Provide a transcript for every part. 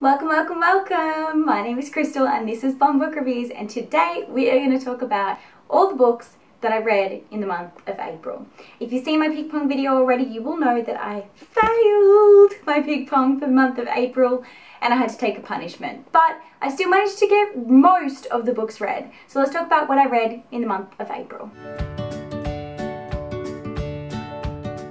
Welcome, welcome, welcome! My name is Krystal and this is Bomb Book Reviews, and today we are going to talk about all the books that I read in the month of April. If you've seen my ping pong video already, you will know that I failed my ping pong for the month of April and I had to take a punishment. But I still managed to get most of the books read. So let's talk about what I read in the month of April.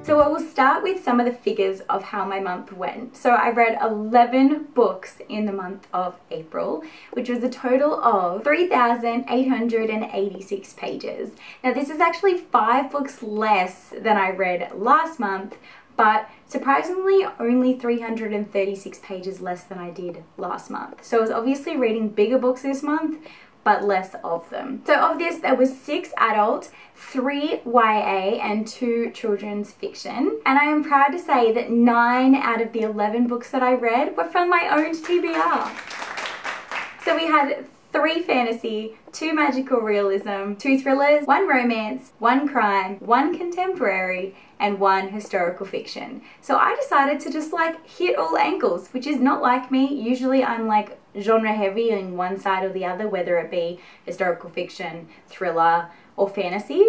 So I will start with some of the figures of how my month went. So I read 11 books in the month of April, which was a total of 3,886 pages. Now this is actually 5 books less than I read last month, but surprisingly only 336 pages less than I did last month. So I was obviously reading bigger books this month, but less of them. So of this, there was 6 adult, 3 YA, and 2 children's fiction. And I am proud to say that 9 out of the 11 books that I read were from my own TBR. So we had 3 fantasy, 2 magical realism, 2 thrillers, 1 romance, 1 crime, 1 contemporary, and 1 historical fiction. So I decided to just like hit all ankles, which is not like me. Usually I'm like genre heavy on one side or the other, whether it be historical fiction, thriller, or fantasy.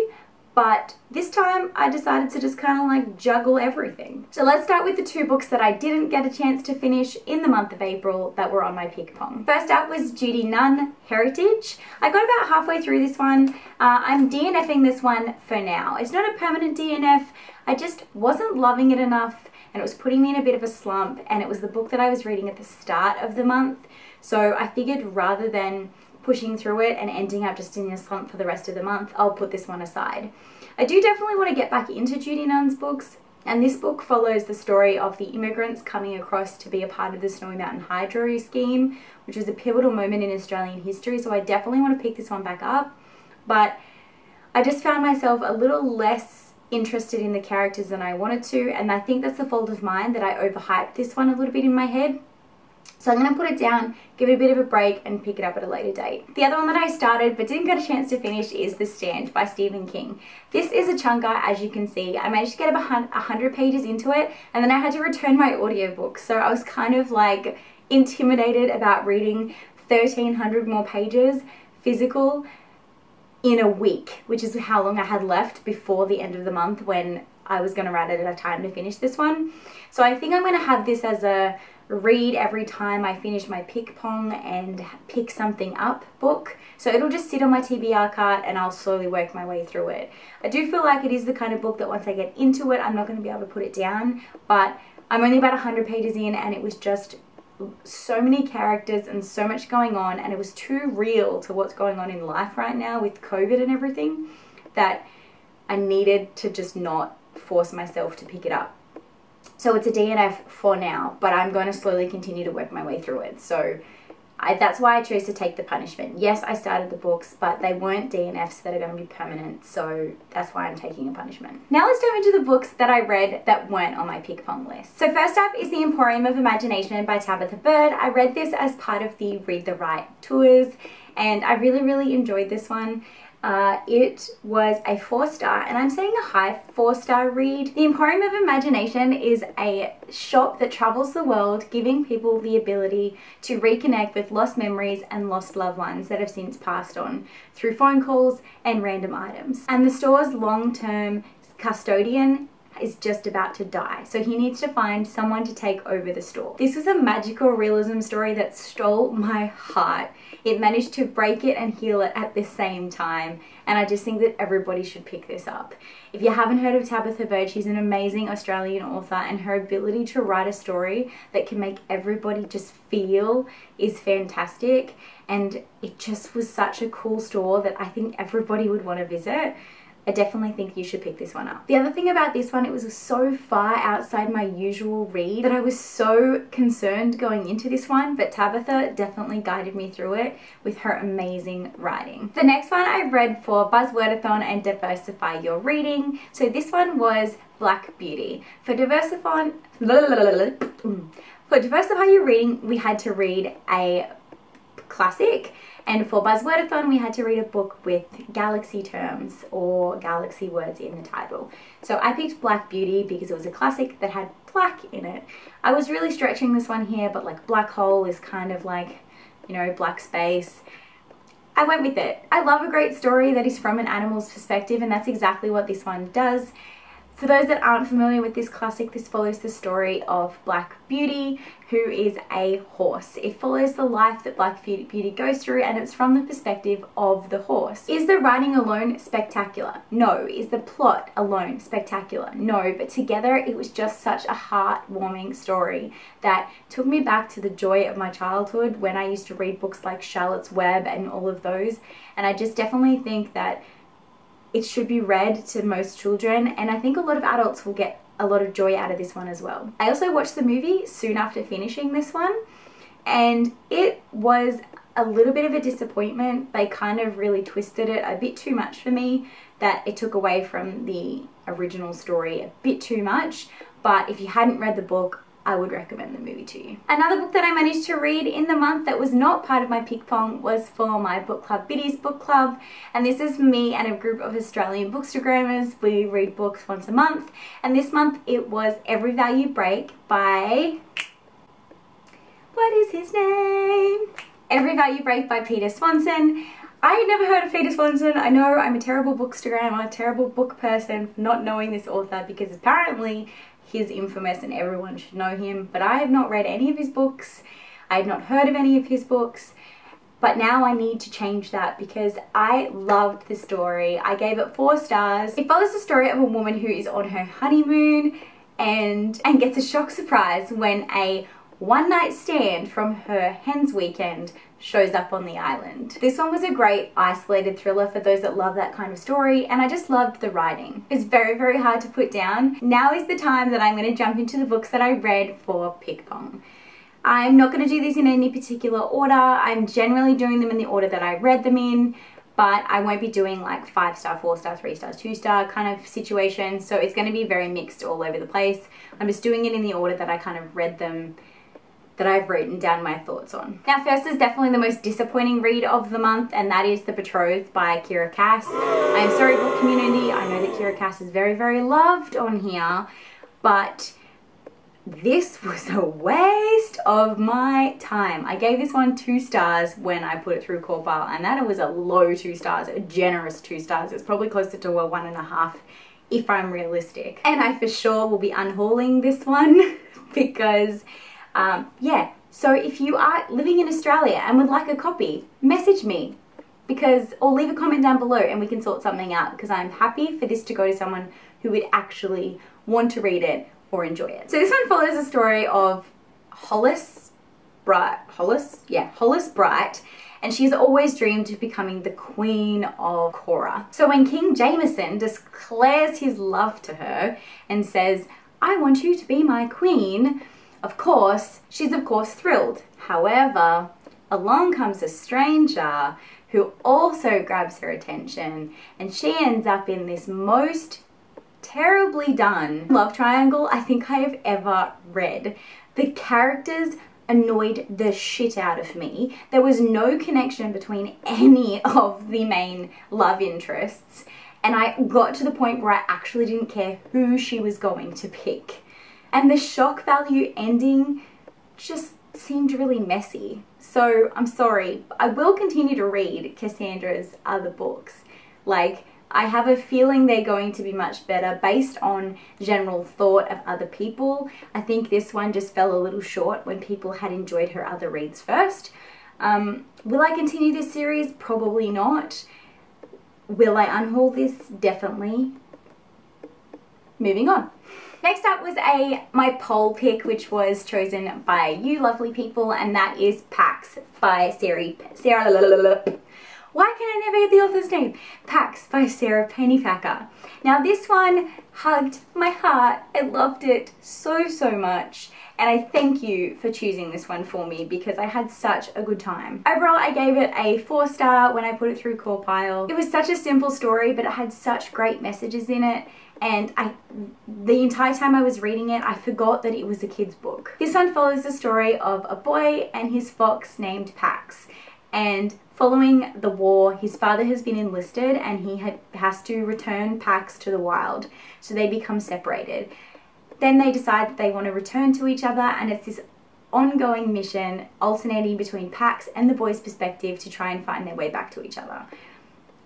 But this time I decided to just kind of like juggle everything. So let's start with the 2 books that I didn't get a chance to finish in the month of April that were on my pick pong. First up was Judy Nunn, Heritage. I got about halfway through this one. I'm DNFing this one for now. It's not a permanent DNF. I just wasn't loving it enough and it was putting me in a bit of a slump, and it was the book that I was reading at the start of the month. So I figured rather than pushing through it and ending up just in a slump for the rest of the month, I'll put this one aside. I do definitely want to get back into Judy Nunn's books, and this book follows the story of the immigrants coming across to be a part of the Snowy Mountain Hydro scheme, which was a pivotal moment in Australian history, so I definitely want to pick this one back up. But I just found myself a little less interested in the characters than I wanted to, and I think that's the fault of mine that I overhyped this one a little bit in my head. So I'm going to put it down, give it a bit of a break, and pick it up at a later date. The other one that I started but didn't get a chance to finish is The Stand by Stephen King. This is a chunker, as you can see. I managed to get about 100 pages into it, and then I had to return my audiobook. So I was kind of like intimidated about reading 1,300 more pages physical in a week, which is how long I had left before the end of the month when I was going to run out of time to finish this one. So I think I'm going to have this as a read every time I finish my pick pong and pick something up book. So it'll just sit on my TBR cart and I'll slowly work my way through it. I do feel like it is the kind of book that once I get into it, I'm not going to be able to put it down, but I'm only about 100 pages in and it was just so many characters and so much going on, and it was too real to what's going on in life right now with COVID and everything that I needed to just not force myself to pick it up. So it's a DNF for now, but I'm going to slowly continue to work my way through it. So that's why I chose to take the punishment. Yes, I started the books, but they weren't DNFs that are going to be permanent, so that's why I'm taking a punishment. Now let's dive into the books that I read that weren't on my pick pong list. So first up is The Emporium of Imagination by Tabitha Bird. I read this as part of the Read the Right tours, and I really enjoyed this one. It was a 4-star, and I'm saying a high 4-star read. The Emporium of Imagination is a shop that travels the world, giving people the ability to reconnect with lost memories and lost loved ones that have since passed on through phone calls and random items. And the store's long-term custodian is just about to die, so he needs to find someone to take over the store. This was a magical realism story that stole my heart. It managed to break it and heal it at the same time, and I just think that everybody should pick this up. If you haven't heard of Tabitha Bird, she's an amazing Australian author, and her ability to write a story that can make everybody just feel is fantastic, and it just was such a cool store that I think everybody would want to visit. I definitely think you should pick this one up. The other thing about this one, it was so far outside my usual read that I was so concerned going into this one, but Tabitha definitely guided me through it with her amazing writing. The next one I read for Buzzwordathon and Diversify Your Reading. So this one was Black Beauty. For Diversify Your Reading, we had to read a classic, and for Buzzwordathon we had to read a book with galaxy terms or galaxy words in the title. So I picked Black Beauty because it was a classic that had black in it. I was really stretching this one here, but like black hole is kind of like, you know, black space. I went with it. I love a great story that is from an animal's perspective, and that's exactly what this one does. For those that aren't familiar with this classic, this follows the story of Black Beauty, who is a horse. It follows the life that Black Beauty goes through, and it's from the perspective of the horse. Is the writing alone spectacular? No. Is the plot alone spectacular? No. But together it was just such a heartwarming story that took me back to the joy of my childhood when I used to read books like Charlotte's Web and all of those. And I just definitely think that it should be read to most children, and I think a lot of adults will get a lot of joy out of this one as well. I also watched the movie soon after finishing this one, and it was a little bit of a disappointment. They kind of really twisted it a bit too much for me, that it took away from the original story a bit too much. But if you hadn't read the book, I would recommend the movie to you. Another book that I managed to read in the month that was not part of my pick pong was for my book club, Biddy's Book Club, and this is me and a group of Australian bookstagrammers. We read books once a month, and this month it was Every Value Break by, what is his name? Every Value Break by Peter Swanson. I had never heard of Peter Swanson. I know I'm a terrible bookstagrammer, a terrible book person for not knowing this author, because apparently he's infamous and everyone should know him, but I have not read any of his books. I have not heard of any of his books, but now I need to change that because I loved the story. I gave it 4 stars. It follows the story of a woman who is on her honeymoon and gets a shock surprise when a one-night stand from her hen's weekend shows up on the island. This one was a great isolated thriller for those that love that kind of story, and I just loved the writing. It's very, very hard to put down. Now is the time that I'm going to jump into the books that I read for Pick Pong. I'm not going to do these in any particular order. I'm generally doing them in the order that I read them in, but I won't be doing like 5-star, 4-star, 3-star, 2-star kind of situation, so it's going to be very mixed all over the place. I'm just doing it in the order that I kind of read them, that I've written down my thoughts on. Now first is definitely the most disappointing read of the month, and that is The Betrothed by Kira Cass. I am sorry, book community, I know that Kira Cass is very, very loved on here, but this was a waste of my time. I gave this one 2 stars when I put it through CawPile, and that was a low 2 stars, a generous 2 stars. It's probably closer to a 1.5 if I'm realistic. And I for sure will be unhauling this one because yeah, so if you are living in Australia and would like a copy, message me or leave a comment down below and we can sort something out, because I'm happy for this to go to someone who would actually want to read it or enjoy it. So this one follows the story of Hollis Bright, and she's always dreamed of becoming the Queen of Cora. So when King Jameson declares his love to her and says, "I want you to be my queen," she's of course thrilled. However, along comes a stranger who also grabs her attention, and she ends up in this most terribly done love triangle I think I have ever read. The characters annoyed the shit out of me. There was no connection between any of the main love interests, and I got to the point where I actually didn't care who she was going to pick. And the shock value ending just seemed really messy. So I'm sorry, I will continue to read Cassandra's other books. Like, I have a feeling they're going to be much better based on general thought of other people. I think this one just fell a little short when people had enjoyed her other reads first. Will I continue this series? Probably not. Will I unhaul this? Definitely. Moving on. Next up was my poll pick, which was chosen by you lovely people, and that is Pax by Sarah. Why can I never get the author's name? Pax by Sarah Pennypacker. Now this one hugged my heart. I loved it so, so much. And I thank you for choosing this one for me because I had such a good time. Overall, I gave it a 4-star when I put it through CawPile. It was such a simple story, but it had such great messages in it. And the entire time I was reading it, I forgot that it was a kid's book. This one follows the story of a boy and his fox named Pax. and following the war, his father has been enlisted and he has to return packs to the wild, so they become separated. Then they decide that they want to return to each other, and it's this ongoing mission alternating between Pax and the boys' perspective to try and find their way back to each other.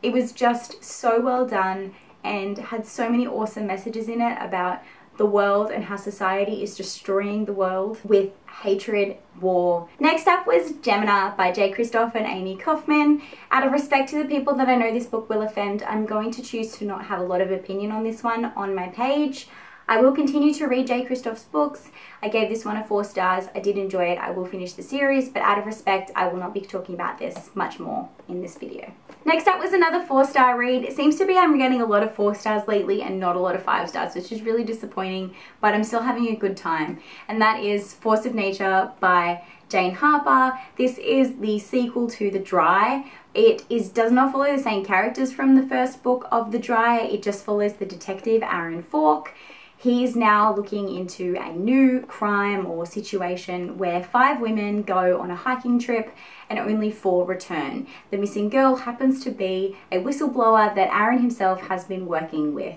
It was just so well done and had so many awesome messages in it about the world and how society is destroying the world with hatred, war. Next up was Gemina by Krystal and Amy Kaufman. Out of respect to the people that I know this book will offend, I'm going to choose to not have a lot of opinion on this one on my page. I will continue to read Krystal's books. I gave this one a 4 stars. I did enjoy it. I will finish the series, but out of respect, I will not be talking about this much more in this video. Next up was another 4-star read. It seems to be I'm getting a lot of 4 stars lately and not a lot of 5 stars, which is really disappointing, but I'm still having a good time. And that is Force of Nature by Jane Harper. This is the sequel to The Dry. It does not follow the same characters from the first book of The Dry. It just follows the detective Aaron Falk. He's now looking into a new crime or situation where 5 women go on a hiking trip and only 4 return. The missing girl happens to be a whistleblower that Aaron himself has been working with.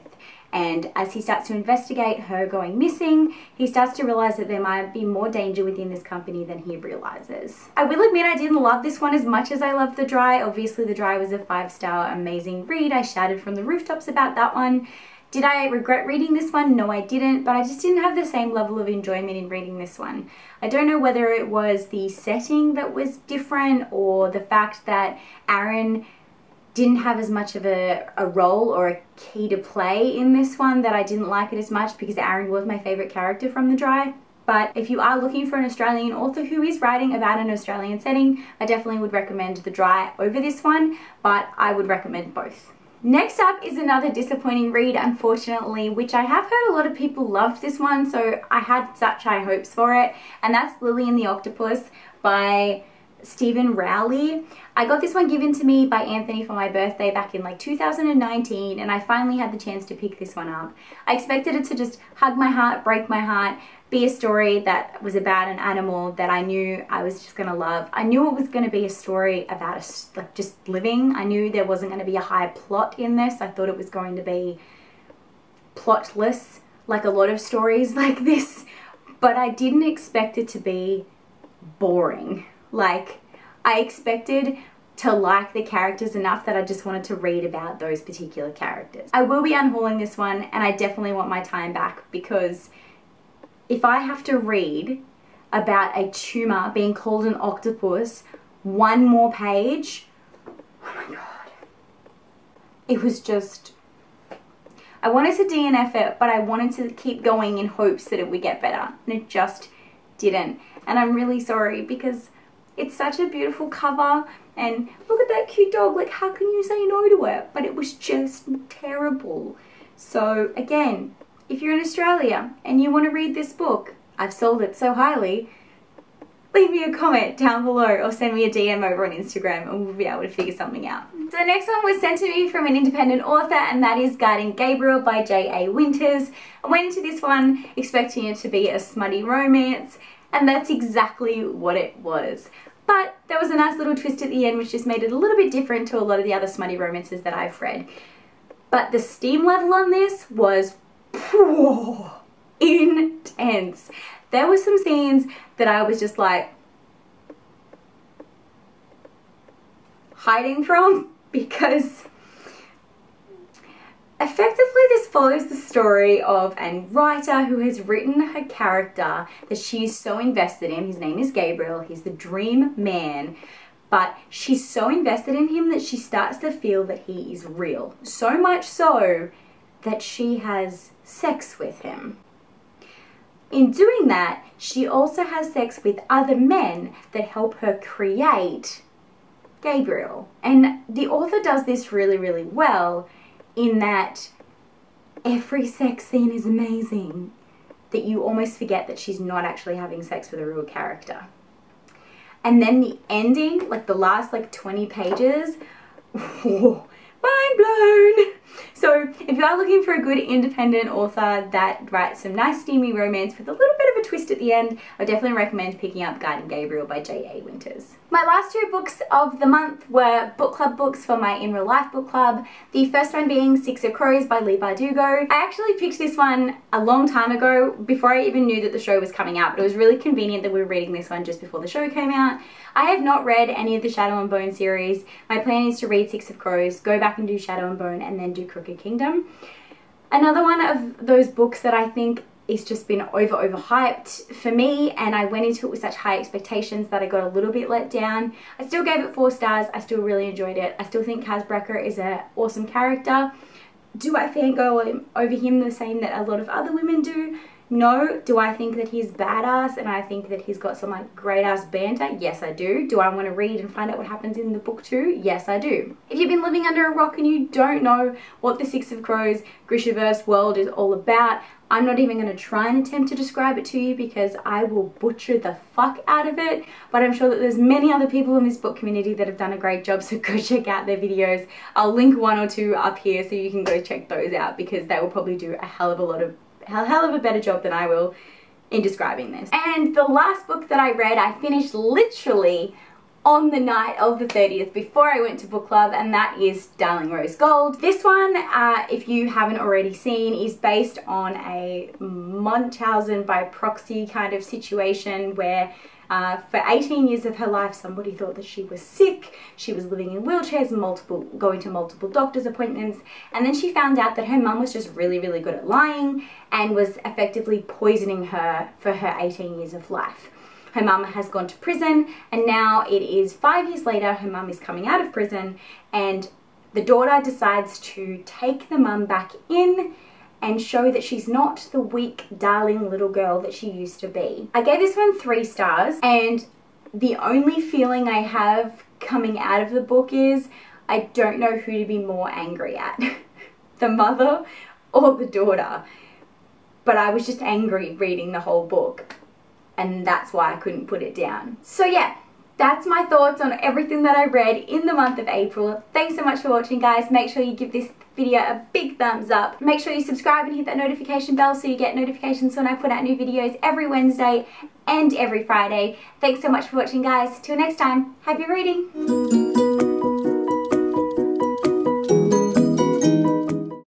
And as he starts to investigate her going missing, he starts to realize that there might be more danger within this company than he realizes. I will admit I didn't love this one as much as I loved The Dry. Obviously The Dry was a 5-star amazing read. I shouted from the rooftops about that one. Did I regret reading this one? No, I didn't, but I just didn't have the same level of enjoyment in reading this one. I don't know whether it was the setting that was different or the fact that Aaron didn't have as much of a role or a key to play in this one that I didn't like it as much, because Aaron was my favourite character from The Dry. But if you are looking for an Australian author who is writing about an Australian setting, I definitely would recommend The Dry over this one, but I would recommend both. Next up is another disappointing read, unfortunately, which I have heard a lot of people loved this one, so I had such high hopes for it, and that's Lily and the Octopus by Stephen Rowley. I got this one given to me by Anthony for my birthday back in like 2019, and I finally had the chance to pick this one up. I expected it to just hug my heart, break my heart, be a story that was about an animal that I knew I was just gonna love. I knew it was gonna be a story about like just living. I knew there wasn't gonna be a high plot in this. I thought it was going to be plotless, like a lot of stories like this, but I didn't expect it to be boring. Like, I expected to like the characters enough that I just wanted to read about those particular characters. I will be unhauling this one, and I definitely want my time back, because if I have to read about a tumor being called an octopus one more page, oh my god. It was just, I wanted to DNF it, but I wanted to keep going in hopes that it would get better, and it just didn't. And I'm really sorry, because it's such a beautiful cover, and look at that cute dog, like how can you say no to it? But it was just terrible. So again, if you're in Australia and you want to read this book, I've sold it so highly, leave me a comment down below or send me a DM over on Instagram and we'll be able to figure something out. So the next one was sent to me from an independent author, and that is Guarding Gabriel by J.A. Winters. I went into this one expecting it to be a smutty romance, and that's exactly what it was. But there was a nice little twist at the end which just made it a little bit different to a lot of the other smutty romances that I've read. But the steam level on this was intense. There were some scenes that I was just like hiding from, because effectively this follows the story of a writer who has written her character that she's so invested in. His name is Gabriel. He's the dream man. But she's so invested in him that she starts to feel that he is real. So much so that she has sex with him. In doing that, she also has sex with other men that help her create Gabriel. And the author does this really, really well, in that every sex scene is amazing, that you almost forget that she's not actually having sex with a real character. And then the ending, like the last like 20 pages, mind blown. So if you are looking for a good independent author that writes some nice steamy romance with a little bit of a twist at the end, I definitely recommend picking up Guardian Gabriel by J.A. Winters. My last two books of the month were book club books for my In Real Life book club. The first one being Six of Crows by Leigh Bardugo. I actually picked this one a long time ago before I even knew that the show was coming out, but it was really convenient that we were reading this one just before the show came out. I have not read any of the Shadow and Bone series. My plan is to read Six of Crows, go back and do Shadow and Bone, and then do Crooked Kingdom. Another one of those books that I think it's just been overhyped for me, and I went into it with such high expectations that I got a little bit let down. I still gave it 4 stars. I still really enjoyed it. I still think Kaz Brekker is an awesome character. Do I fangirl over him the same that a lot of other women do? No. Do I think that he's badass and I think that he's got some like great ass banter? Yes, I do. Do I want to read and find out what happens in the book too? Yes, I do. If you've been living under a rock and you don't know what the Six of Crows Grishaverse world is all about, I'm not even going to try and attempt to describe it to you because I will butcher the fuck out of it, but I'm sure that there's many other people in this book community that have done a great job, so go check out their videos. I'll link 1 or 2 up here so you can go check those out because they will probably do a hell of a better job than I will in describing this. And the last book that I read, I finished literally on the night of the 30th before I went to book club, and that is Darling Rose Gold. This one, if you haven't already seen, is based on a Munchausen by proxy kind of situation where for 18 years of her life somebody thought that she was sick, she was living in wheelchairs and going to multiple doctor's appointments, and then she found out that her mum was just really good at lying and was effectively poisoning her for her 18 years of life. Her mum has gone to prison, and now it is 5 years later, her mum is coming out of prison, and the daughter decides to take the mum back in and show that she's not the weak, darling little girl that she used to be. I gave this one 3 stars, and the only feeling I have coming out of the book is I don't know who to be more angry at, the mother or the daughter. But I was just angry reading the whole book, and that's why I couldn't put it down. So yeah, that's my thoughts on everything that I read in the month of April. Thanks so much for watching, guys. Make sure you give this video a big thumbs up. Make sure you subscribe and hit that notification bell so you get notifications when I put out new videos every Wednesday and every Friday. Thanks so much for watching, guys. Till next time, happy reading.